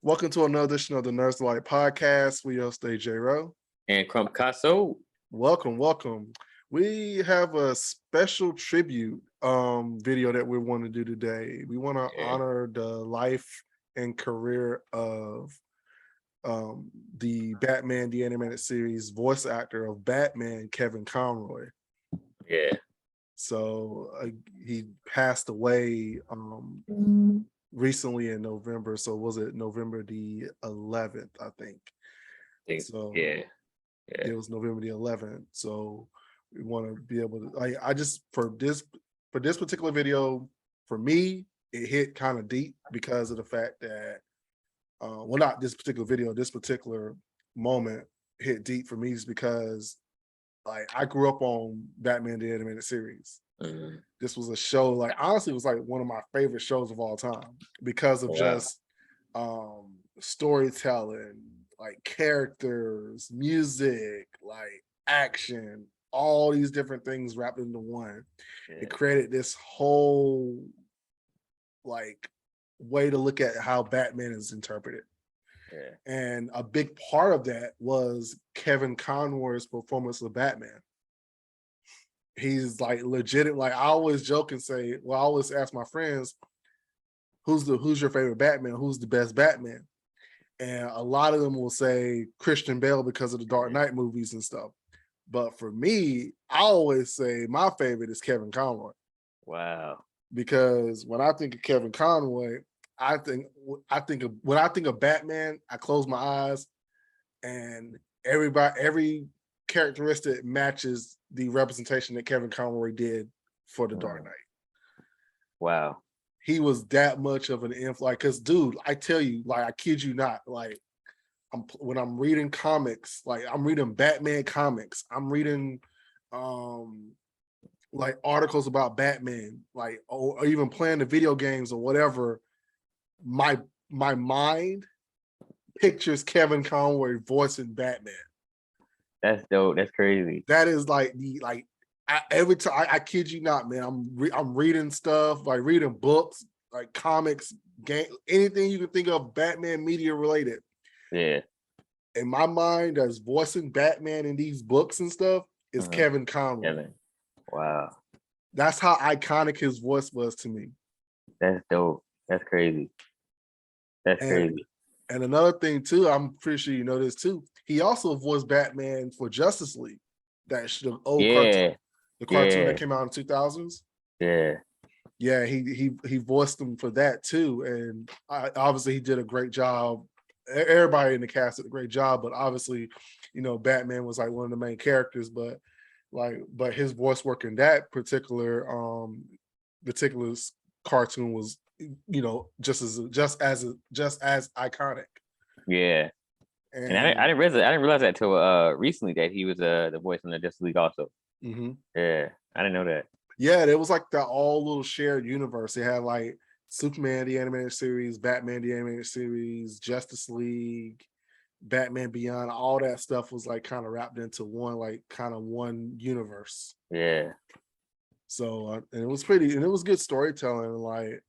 Welcome to another edition of the Nerds Light Podcast. We host JayRow. And CrumpCasso. Welcome. We have a special tribute video that we want to do today. We want to honor the life and career of the Batman the Animated Series voice actor of Batman, Kevin Conroy. Yeah. So he passed away recently in November. So was it November the 11th, I think. So yeah. It was November the 11th. So we want to be able to I just for this particular video, for me, it hit kind of deep because of the fact that well, not this particular video, this particular moment hit deep for me is because like I grew up on Batman the Animated Series. Mm-hmm. This was a show, like honestly, it was like one of my favorite shows of all time because of just storytelling, like characters, music, like action, all these different things wrapped into one. It created this whole like way to look at how Batman is interpreted. And a big part of that was Kevin Conroy's performance of Batman. He's like legit. Like I always joke and say, well, I always ask my friends, who's your favorite Batman? Who's the best Batman? And a lot of them will say Christian Bale because of the Dark Knight movies and stuff. But for me, I always say my favorite is Kevin Conroy. Wow. Because when I think of Kevin Conroy, when I think of Batman, I close my eyes and every characteristic matches the representation that Kevin Conroy did for the Dark Knight. Wow. He was that much of an influence. Because, dude, I tell you, like, I kid you not, like, when I'm reading comics, like, I'm reading Batman comics, I'm reading, like, articles about Batman, like, or even playing the video games or whatever, my mind pictures Kevin Conroy voicing Batman. That's dope. That's crazy. That is like every time I kid you not, man. I'm reading stuff, like reading books, like comics, game, anything you can think of Batman media related. Yeah. In my mind, that's voicing Batman in these books and stuff is Kevin Conroy. Kevin. Wow. That's how iconic his voice was to me. That's dope. That's crazy. Crazy. And another thing too, I'm pretty sure you know this too. He also voiced Batman for Justice League, the old cartoon, the cartoon that came out in the 2000s. Yeah, he voiced him for that too, and obviously he did a great job. Everybody in the cast did a great job, but obviously, you know, Batman was like one of the main characters. But his voice work in that particular cartoon was, you know, just as iconic. Yeah. And I didn't realize that until recently that he was the voice in the Justice League also. Mm-hmm. Yeah, I didn't know that. Yeah, it was like that all little shared universe. They had like Superman the Animated Series, Batman the Animated Series, Justice League, Batman Beyond. All that stuff was like kind of wrapped into one universe. Yeah. So and it was good storytelling, like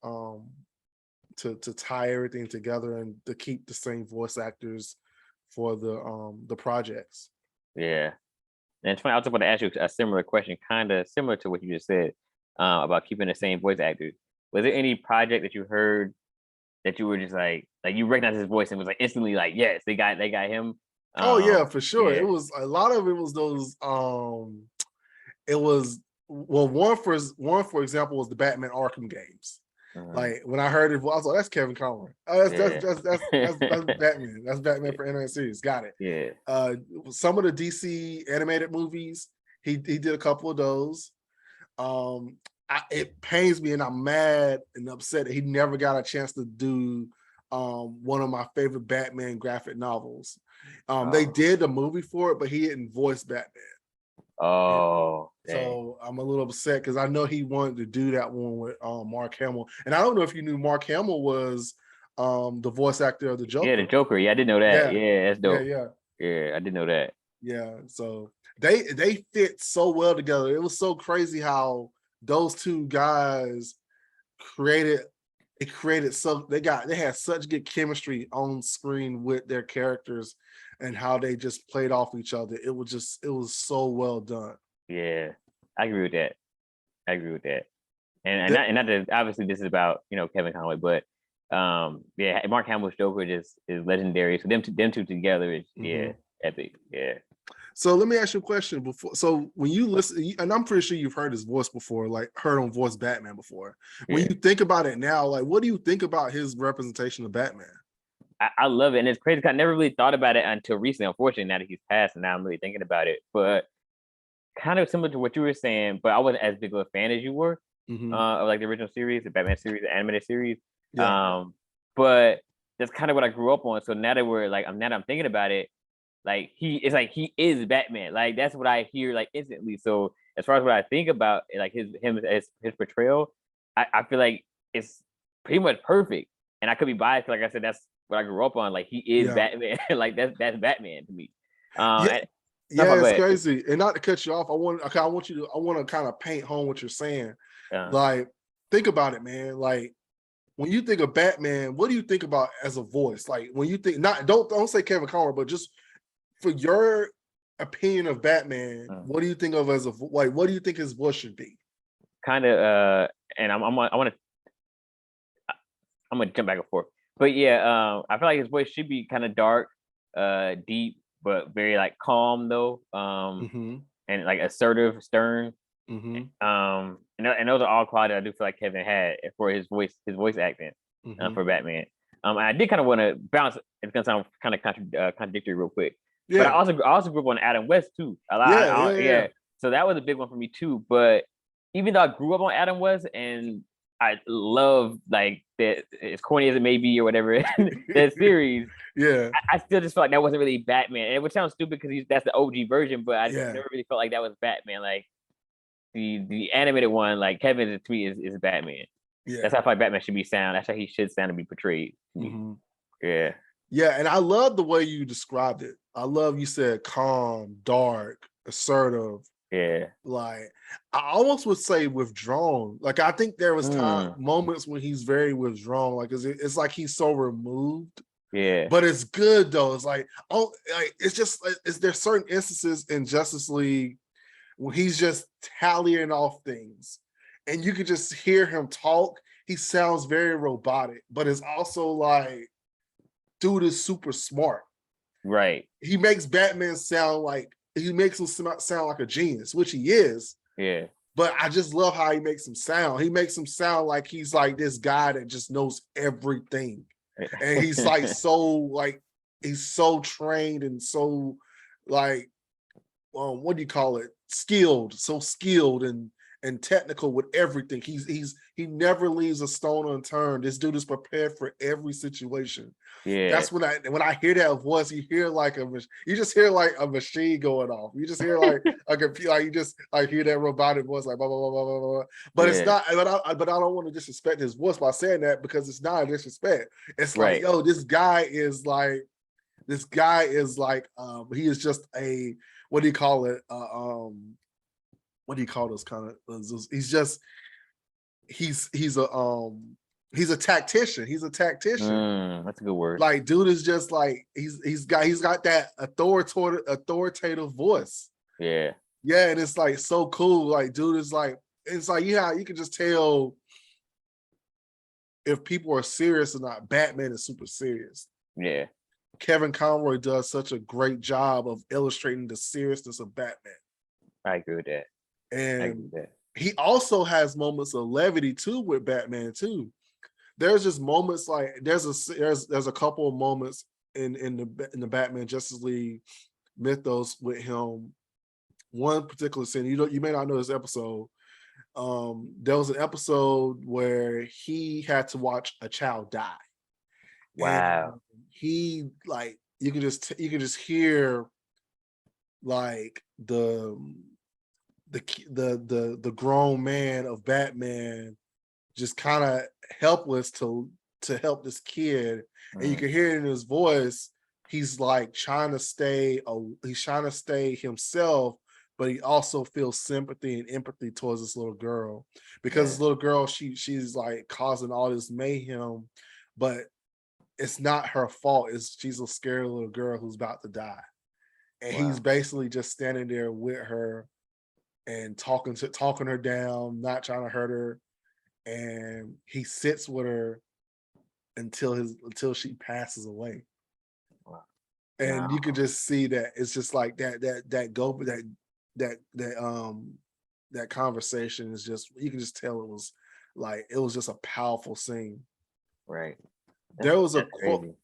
to tie everything together and to keep the same voice actors for the projects. Yeah. And it's funny, I was about to ask you a similar question, kind of similar to what you just said about keeping the same voice actors. Was there any project that you heard that you were just like you recognized his voice and was like instantly like, yes, they got him? Oh yeah, for sure. Yeah. It was a lot of it was those. It was one for example was the Batman Arkham games. Like when I heard it, I was like, "That's Kevin Conroy. Oh, that's Batman. That's Batman for animated series. Got it." Yeah. Some of the DC animated movies, he did a couple of those. It pains me, and I'm mad and upset that he never got a chance to do one of my favorite Batman graphic novels. They did a movie for it, but he didn't voice Batman. Oh, so I'm a little upset because I know he wanted to do that one with Mark Hamill, and I don't know if you knew Mark Hamill was the voice actor of the Joker. Yeah, the Joker. Yeah, I didn't know that. Yeah, that's dope. Yeah, I didn't know that. Yeah, so they fit so well together. It was so crazy how those two guys created it created they had such good chemistry on screen with their characters and how they just played off each other. It was so well done. Yeah, I agree with that. I agree with that. And That- not that obviously this is about Kevin Conroy, but yeah, Mark Hamill's Joker just is legendary. So them two together is epic. Yeah. So let me ask you a question before. So when you listen, and I'm pretty sure you've heard his voice before, like heard on voice Batman before. When you think about it now, like what do you think about his representation of Batman? I love it, and it's crazy. I never really thought about it until recently. Unfortunately, now that he's passed, and now I'm really thinking about it. But kind of similar to what you were saying, but I wasn't as big of a fan as you were of like the original series, the Batman series, the animated series. Yeah. But that's kind of what I grew up on. So now that I'm thinking about it, like he is Batman. Like that's what I hear like instantly. So as far as what I think about like his portrayal, I feel like it's pretty much perfect. And I could be biased, like I said, that's what I grew up on. Like he is Batman. Like that's Batman to me. It's crazy. And not to cut you off, I want to kind of paint home what you're saying. Like, think about it, man. Like, when you think of Batman, what do you think about as a voice? Like, when you think don't say Kevin Conroy, but just for your opinion of Batman, what do you think of as what do you think his voice should be? Kind of, and I'm gonna jump back and forth, but yeah, I feel like his voice should be kind of dark, deep, but very like calm though, and like assertive, stern. And those are all qualities I do feel like Kevin had for his voice acting for Batman. And I did kind of want to bounce. It's gonna sound kind of contradictory real quick, but I also grew up on Adam West too. A lot. Yeah. So that was a big one for me too. But even though I grew up on Adam West and I love like that, as corny as it may be or whatever, that series. I still just felt like that wasn't really Batman. And it would sound stupid because that's the OG version, but I never really felt like that was Batman. Like the animated one, like Kevin to me is Batman. That's how I feel like Batman should be sound. That's how he should sound and be portrayed. Yeah. Yeah, and I love the way you described it. I love you said calm, dark, assertive. Yeah. Like I almost would say withdrawn. Like I think there was moments when he's very withdrawn. Like it's like he's so removed. Yeah. But it's good though. It's like it's just there's certain instances in Justice League when he's just tallying off things, and you can just hear him talk. He sounds very robotic, but it's also like, dude is super smart. Right. He makes Batman sound like a genius, which he is. Yeah. But I just love how he makes him sound. He makes him sound like he's like this guy that just knows everything. And he's like he's so trained and so like what do you call it? Skilled and technical with everything. He never leaves a stone unturned. This dude is prepared for every situation. Yeah, that's when I hear that voice, you just hear like a machine going off. You just hear like a computer, like you just like hear that robotic voice, like blah blah blah blah blah blah. But it's not. But I don't want to disrespect his voice by saying that, because it's not a disrespect. It's like, yo, this guy is like he is just a what do you call it? What do you call those kind of? He's a tactician. He's a tactician. That's a good word. Like, dude is just like he's got that authoritative voice. Yeah. Yeah, and it's like so cool. Like, dude is like, it's like you can just tell if people are serious or not. Batman is super serious. Yeah. Kevin Conroy does such a great job of illustrating the seriousness of Batman. I agree with that. And he also has moments of levity too with Batman too. There's just moments like there's a couple of moments in the Batman Justice League mythos with him. One particular scene, you may not know this episode. There was an episode where he had to watch a child die. Wow. And he like you can just hear like the grown man of Batman just kind of helpless to help this kid, and you can hear it in his voice. He's like trying to stay himself, but he also feels sympathy and empathy towards this little girl, because this little girl, she's like causing all this mayhem, but it's not her fault. She's a scared little girl who's about to die. And he's basically just standing there with her and talking her down, not trying to hurt her. And he sits with her until she passes away. Wow. And you can just see that it's just like that conversation is just, you can just tell it was just a powerful scene. Right. There's a quote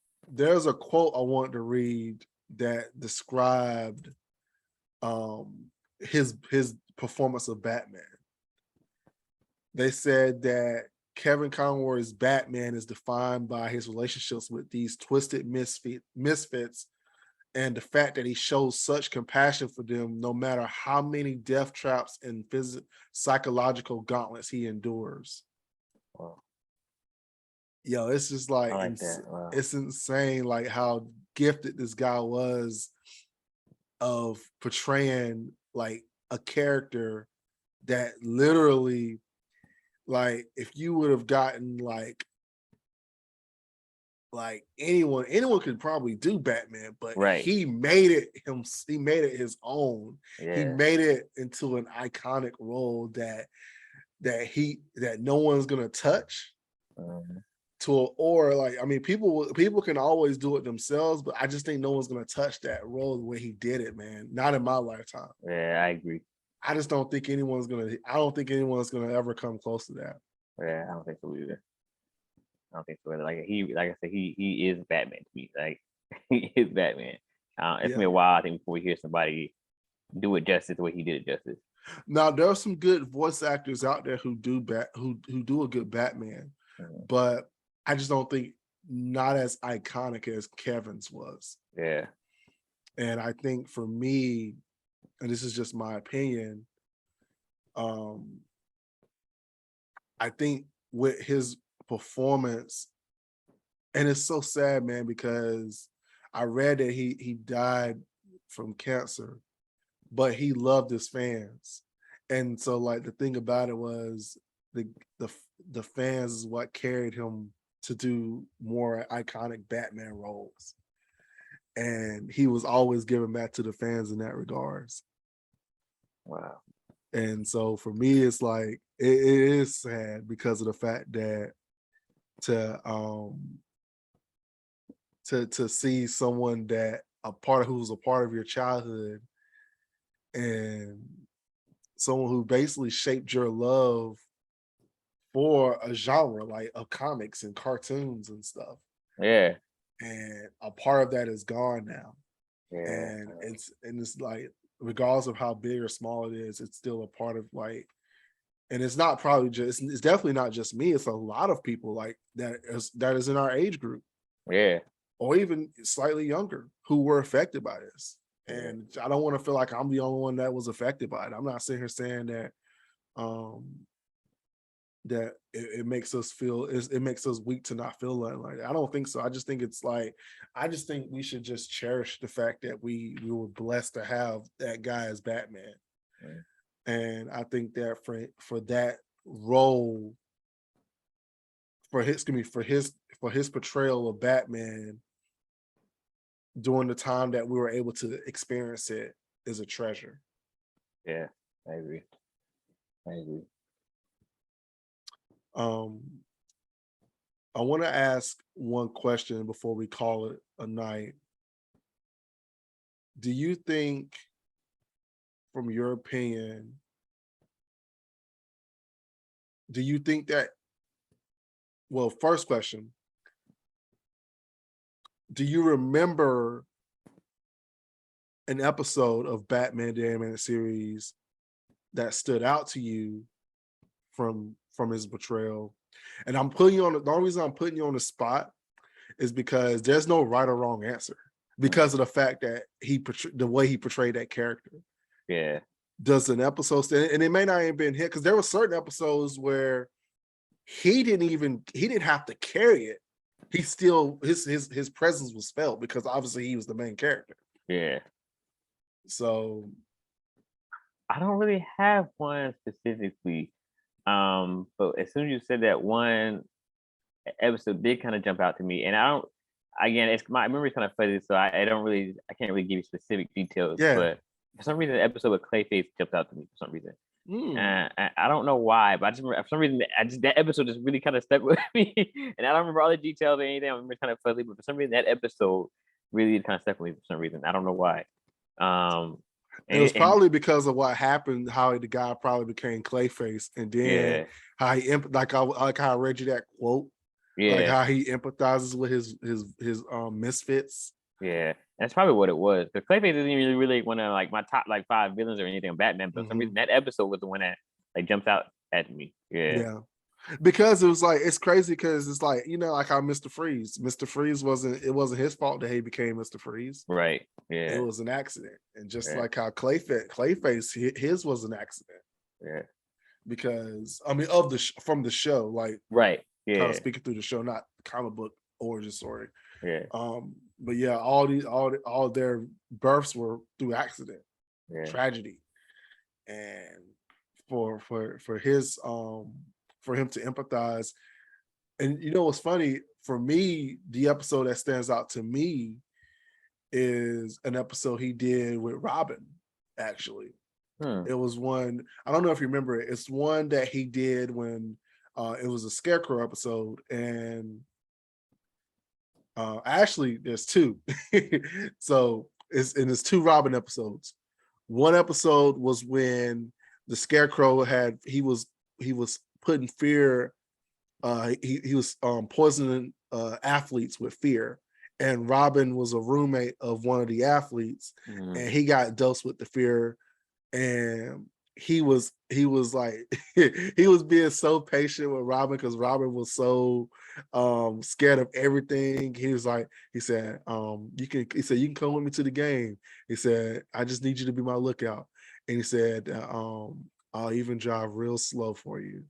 I want to read that described his performance of Batman. They said that Kevin Conroy's Batman is defined by his relationships with these twisted misfits, and the fact that he shows such compassion for them no matter how many death traps and psychological gauntlets he endures. Wow. Yo, it's just like, Wow. It's insane, like how gifted this guy was of portraying like a character that literally, like, if you would have gotten like anyone could probably do Batman, but he made it his own. He made it into an iconic role that no one's gonna touch. Or like, I mean, people can always do it themselves, but I just think no one's gonna touch that role the way he did it, man. Not in my lifetime. Yeah, I agree. I don't think anyone's gonna ever come close to that. Yeah, I don't think so either. I don't think so either. Like I said, he is Batman to me. Like he is Batman. It's been a while, I think, before we hear somebody do it justice the way he did it justice. Now there are some good voice actors out there who do a good Batman, but I just don't think not as iconic as Kevin's was. Yeah. And I think for me, and this is just my opinion, I think with his performance, and it's so sad, man, because I read that he died from cancer, but he loved his fans. And so like the thing about it was the fans is what carried him to do more iconic Batman roles. And he was always giving back to the fans in that regards. Wow. And so for me, it's like it is sad because of the fact that to see someone that who's a part of your childhood and someone who basically shaped your love for a genre like of comics and cartoons and stuff. Yeah. And a part of that is gone now. Yeah. And it's like, regardless of how big or small it is, it's still a part of like, and it's not probably just, it's definitely not just me. It's a lot of people like that is in our age group. Yeah. Or even slightly younger who were affected by this. And I don't want to feel like I'm the only one that was affected by it. I'm not sitting here saying that that it makes us feel, it makes us weak to not feel like that. I don't think so. I just think it's like, I just think we should just cherish the fact that we were blessed to have that guy as Batman. And I think that for that role, for his portrayal of Batman during the time that we were able to experience it, is a treasure. Yeah, I agree. I want to ask one question before we call it a night. Do you think, from your opinion, do you think that, well, first question, do you remember an episode of Batman the Animated Series that stood out to you from his portrayal? And I'm putting you on, the only reason I'm putting you on the spot is because there's no right or wrong answer, because of the fact that the way he portrayed that character. Yeah. Does an episode stand, and it may not have been hit, because there were certain episodes where he didn't have to carry it. He still, his presence was felt because obviously he was the main character. Yeah. So I don't really have one specifically. But as soon as you said that, one episode did kind of jump out to me, and I don't. Again, it's my memory's kind of fuzzy, so I don't really, I can't really give you specific details. Yeah. But for some reason, the episode with Clayface jumped out to me for some reason. Mm. I don't know why, but I just remember, for some reason, that episode just really kind of stuck with me, and I don't remember all the details or anything. I remember kind of fuzzy, but for some reason, that episode really kind of stuck with me for some reason. I don't know why. It was probably because of what happened, how the guy probably became Clayface, and then how he like how I read you that quote, like how he empathizes with his misfits. Yeah, that's probably what it was. Because Clayface isn't really one of like my top like 5 villains or anything on Batman, but for some reason that episode was the one that like jumps out at me. Yeah. Because it was like, it's crazy because it's like, like how Mr. Freeze wasn't his fault that he became Mr. Freeze. Right. Yeah. It was an accident. And just like how Clayface, his was an accident. Yeah. Because I mean from the show, like right. Yeah. Kind of speaking through the show, not comic book origin story. Yeah. But yeah, all their births were through accident, tragedy. And for his for him to empathize. And what's funny for me, the episode that stands out to me is an episode he did with Robin. Actually, it was one, I don't know if you remember it. It's one that he did when it was a Scarecrow episode, and actually there's two. So it's 2 Robin episodes. One episode was when the Scarecrow he was putting fear, he was poisoning athletes with fear, and Robin was a roommate of one of the athletes, and he got dosed with the fear, and he was like he was being so patient with Robin because Robin was so scared of everything. He said you can come with me to the game. He said, I just need you to be my lookout. And he said, I'll even drive real slow for you.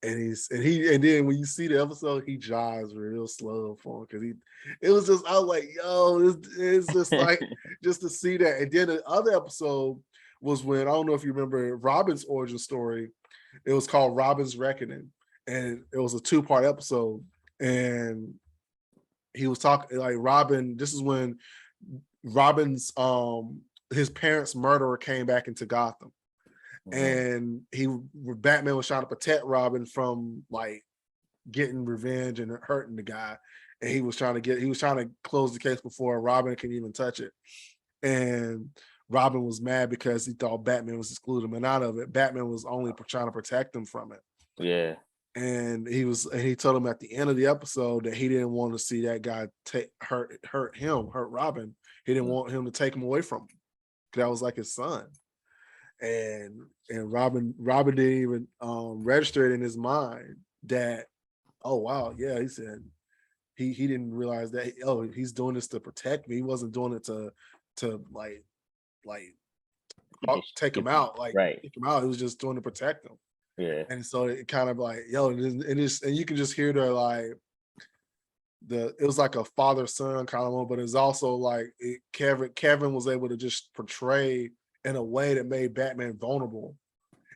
And then when you see the episode, he drives real slow for him because it was just, I was like, yo, it's just like just to see that. And then the other episode was when, I don't know if you remember Robin's origin story. It was called Robin's Reckoning, and it was a 2-part episode. And he was talking like Robin. This is when Robin's his parents' murderer came back into Gotham. And Batman was trying to protect Robin from like getting revenge and hurting the guy, and he was trying to close the case before Robin can even touch it. And Robin was mad because he thought Batman was excluding him out of it. Batman was only trying to protect him from it. Yeah. And he told him at the end of the episode that he didn't want to see that guy hurt Robin. He didn't want him to take him away from him. That was like his son. And Robin didn't even register it in his mind that, oh wow, yeah, he said he didn't realize that he's doing this to protect me. He wasn't doing it to like take him out, take him out. It was just doing to protect him. Yeah. And so it kind of like, and you can just hear it was like a father-son kind of one, but it's also like Kevin was able to just portray in a way that made Batman vulnerable.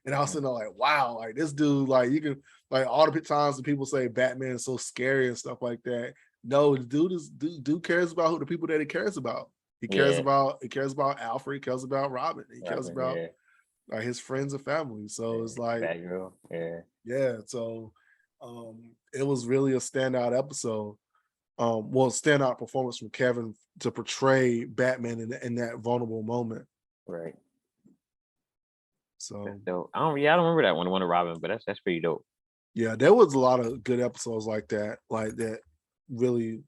And I was sitting there like, wow, like this dude, like you can, like all the times that people say Batman is so scary and stuff like that. No, dude cares about who the people that he cares about. He cares about Alfred, he cares about Robin, he cares about like his friends and family. So it's like Batgirl. So it was really a standout episode. Standout performance from Kevin to portray Batman in that vulnerable moment. Right. So I don't remember that one of Robin, but that's pretty dope. Yeah, there was a lot of good episodes like that really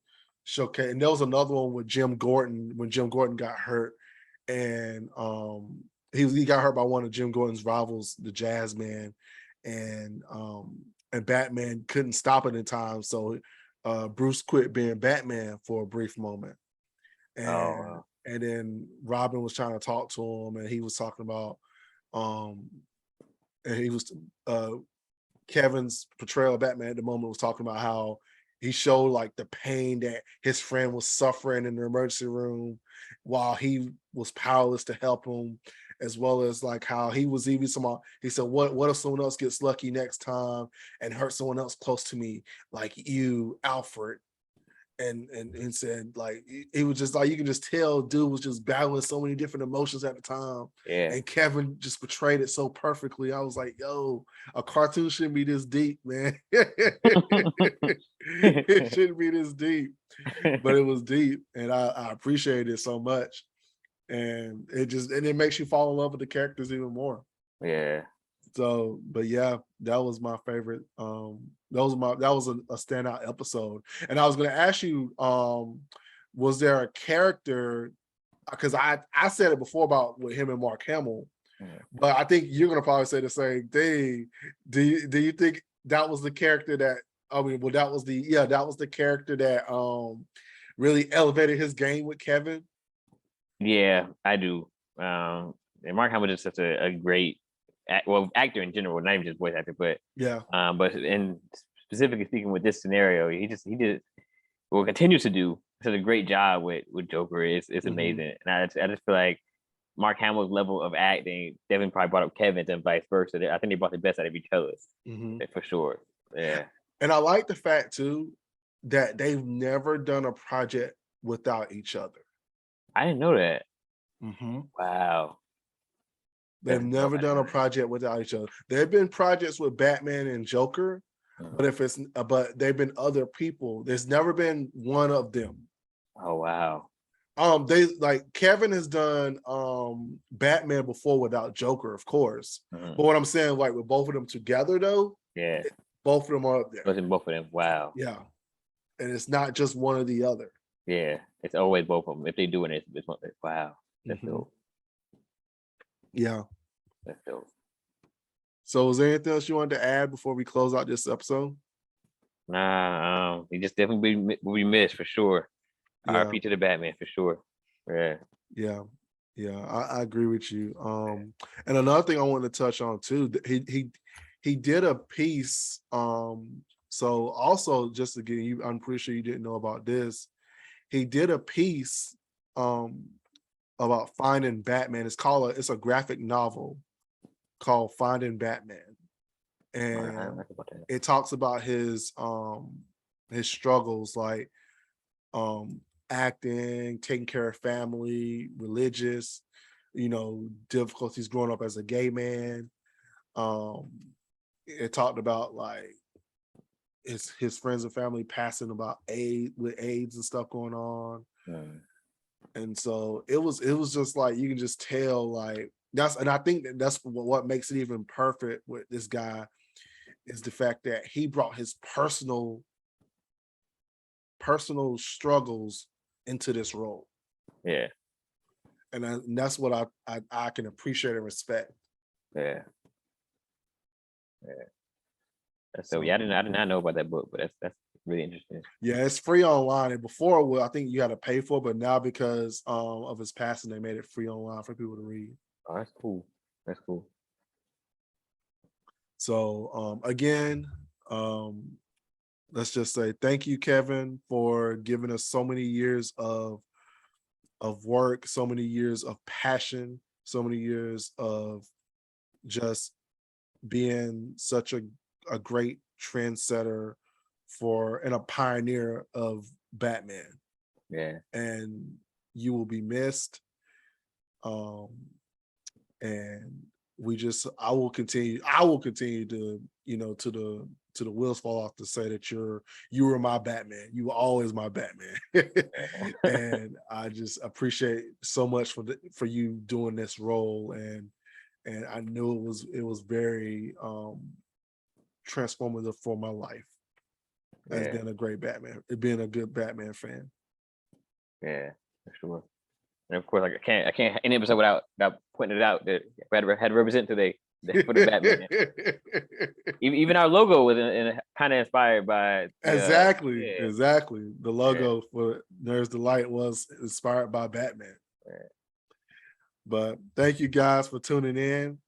showcase. And there was another one with Jim Gordon when Jim Gordon got hurt, and he got hurt by one of Jim Gordon's rivals, the Jazz Man, and Batman couldn't stop it in time, so Bruce quit being Batman for a brief moment, and then Robin was trying to talk to him, and he was talking about and he was Kevin's portrayal of Batman at the moment was talking about how he showed like the pain that his friend was suffering in the emergency room while he was powerless to help him. as well as like how he was even somehow, he said, what if someone else gets lucky next time and hurt someone else close to me, like you, Alfred? And said like it was just like you can just tell dude was just battling so many different emotions at the time. Yeah. And Kevin just portrayed it so perfectly. I was like, yo, a cartoon shouldn't be this deep, man. It shouldn't be this deep, but it was deep, and I appreciate it so much. And it makes you fall in love with the characters even more. Yeah. So, but yeah, that was my favorite. That was a standout episode. And I was going to ask you, was there a character? Because I said it before about with him and Mark Hamill, but I think you're going to probably say the same thing. Do you think that was the character that? I mean, well, that was the character that really elevated his game with Kevin. Yeah, I do. And Mark Hamill is such a great actor in general, not even just voice actor, but yeah. But in specifically speaking with this scenario, he continues to do such a great job with Joker. It's amazing, and I just feel like Mark Hamill's level of acting, Devin probably brought up Kevin's and vice versa. I think they brought the best out of each other for sure. Yeah, and I like the fact too that they've never done a project without each other. I didn't know that. Wow. They've never done a project without each other. There have been projects with Batman and Joker, but they've been other people. There's never been one of them. Oh wow. They like Kevin has done Batman before without Joker, of course. But what I'm saying, like with both of them together, though, yeah, both of them are up there. Both of them. Wow. Yeah, and it's not just one or the other. Yeah, it's always both of them. If they do it, it's wow. That's dope. Yeah. That's dope. So is there anything else you wanted to add before we close out this episode? Nah, he just definitely will be missed for sure. Yeah. RP to the Batman for sure. Yeah. Yeah, I agree with you. And another thing I wanted to touch on too, he did a piece. So also just again, I'm pretty sure you didn't know about this. He did a piece about finding Batman. It's a graphic novel called Finding Batman, and it talks about his struggles, like acting, taking care of family, religious, difficulties growing up as a gay man. It talked about like his friends and family passing about AIDS and stuff going on. And so it was just like you can just tell like and I think that's what makes it even perfect with this guy is the fact that he brought his personal struggles into this role. Yeah. And that's what I can appreciate and respect. Yeah. So yeah, I did not know about that book, but that's really interesting. Yeah, it's free online. And before, I think you had to pay for it, but now because of his passing, they made it free online for people to read. Oh, that's cool. That's cool. So again, let's just say thank you, Kevin, for giving us so many years of work, so many years of passion, so many years of just being such a great trendsetter and a pioneer of Batman. Yeah. And you will be missed. And I will continue to, to the wheels fall off to say that you were my Batman. You were always my Batman. And I just appreciate so much for you doing this role. And I knew it was very transformative for my life as being a great Batman, being a good Batman fan. Yeah, for sure. And of course, like I can't any episode without pointing it out that we had to represent today for the Batman. Even our logo was kind of inspired by exactly. The logo for Nerds Delight was inspired by Batman. But thank you guys for tuning in.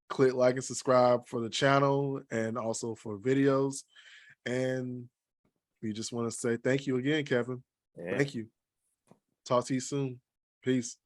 Click like and subscribe for the channel and also for videos. And we just want to say thank you again, Kevin. Thank you. Talk to you soon. Peace.